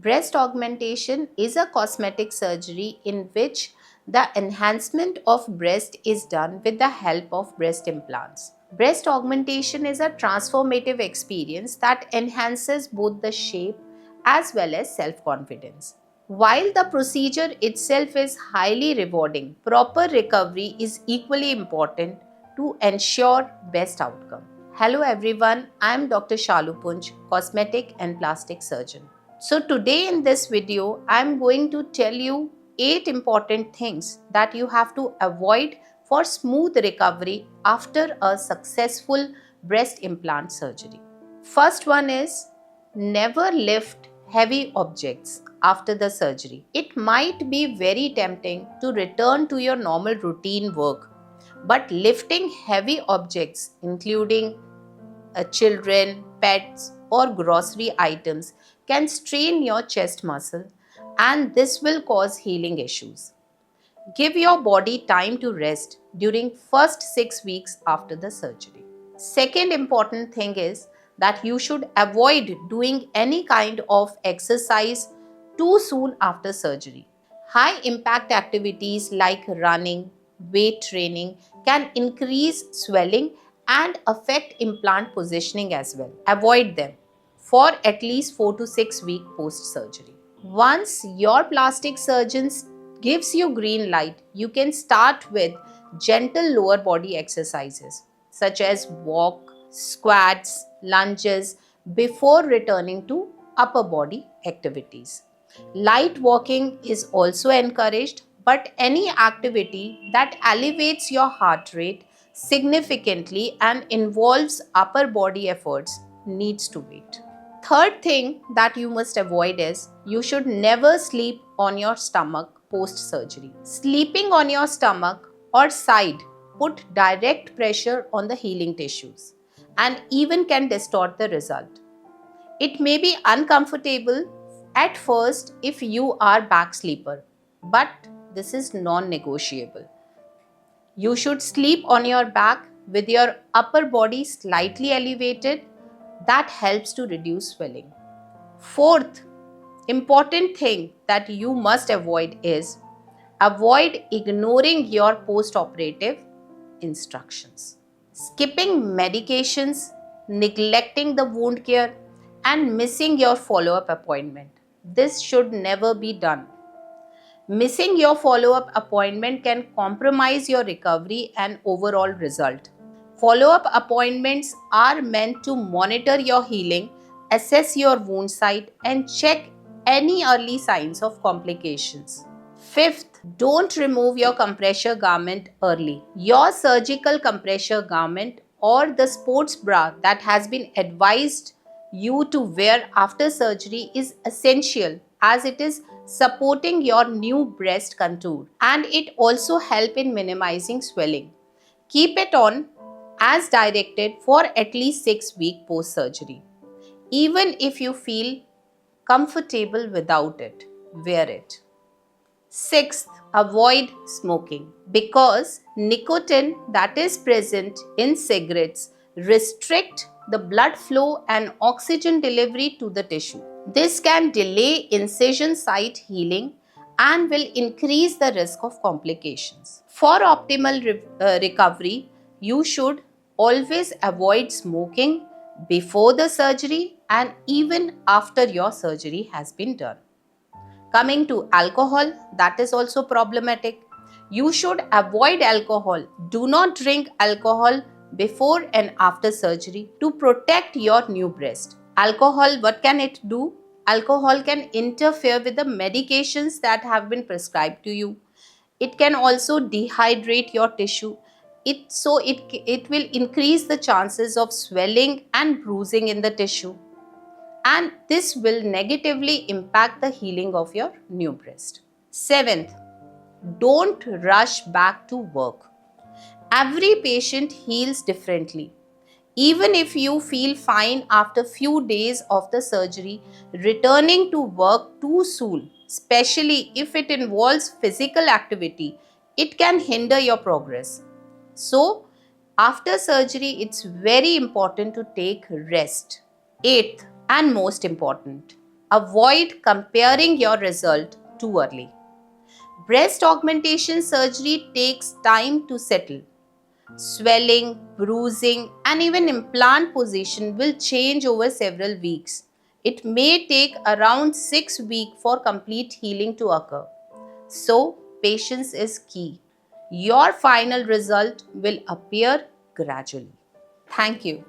Breast augmentation is a cosmetic surgery in which the enhancement of breast is done with the help of breast implants. Breast augmentation is a transformative experience that enhances both the shape as well as self confidence. While the procedure itself is highly rewarding, proper recovery is equally important to ensure best outcome. Hello everyone, I am Dr. Shalu Punj, cosmetic and plastic surgeon. So today in this video, I am going to tell you 8 important things that you have to avoid for smooth recovery after a successful breast implant surgery. First one is never lift heavy objects after the surgery. It might be very tempting to return to your normal routine work, but lifting heavy objects including children, pets, or grocery items can strain your chest muscle and this will cause healing issues. Give your body time to rest during first 6 weeks after the surgery. Second important thing is that you should avoid doing any kind of exercise too soon after surgery. High impact activities like running, weight training can increase swelling and affect implant positioning as well. Avoid them for at least 4 to 6 weeks post surgery. Once your plastic surgeon gives you green light, you can start with gentle lower body exercises such as walk, squats, lunges before returning to upper body activities. Light walking is also encouraged, but any activity that elevates your heart rate significantly and involves upper body efforts needs to wait. Third thing that you must avoid is you should never sleep on your stomach post surgery. Sleeping on your stomach or side put direct pressure on the healing tissues and even can distort the result. It may be uncomfortable at first if you are back sleeper, but this is non-negotiable. You should sleep on your back with your upper body slightly elevated. That helps to reduce swelling. Fourth important thing that you must avoid is avoid ignoring your post-operative instructions. Skipping medications, neglecting the wound care, and missing your follow-up appointment. This should never be done. Missing your follow-up appointment can compromise your recovery and overall result. Follow-up appointments are meant to monitor your healing, assess your wound site, and check any early signs of complications. Fifth, don't remove your compressor garment early. Your surgical compressor garment or the sports bra that has been advised you to wear after surgery is essential as it is supporting your new breast contour and it also help in minimizing swelling. Keep it on as directed for at least 6 weeks post surgery. Even if you feel comfortable without it, wear it. Sixth, avoid smoking because nicotine that is present in cigarettes restrict the blood flow and oxygen delivery to the tissue. This can delay incision site healing and will increase the risk of complications. For optimal recovery, you should always avoid smoking before the surgery and even after your surgery has been done. Coming to alcohol, that is also problematic. You should avoid alcohol. Do not drink alcohol before and after surgery to protect your new breast. Alcohol, what can it do? Alcohol can interfere with the medications that have been prescribed to you. It can also dehydrate your tissue. It will increase the chances of swelling and bruising in the tissue and this will negatively impact the healing of your new breast. Seventh, don't rush back to work. Every patient heals differently. Even if you feel fine after few days of the surgery, returning to work too soon, especially if it involves physical activity, it can hinder your progress. So, after surgery, it's very important to take rest. Eighth and most important, Avoid comparing your result too early. Breast augmentation surgery takes time to settle. Swelling, bruising, and even implant position will change over several weeks. It may take around 6 weeks for complete healing to occur. So, patience is key. Your final result will appear gradually. Thank you.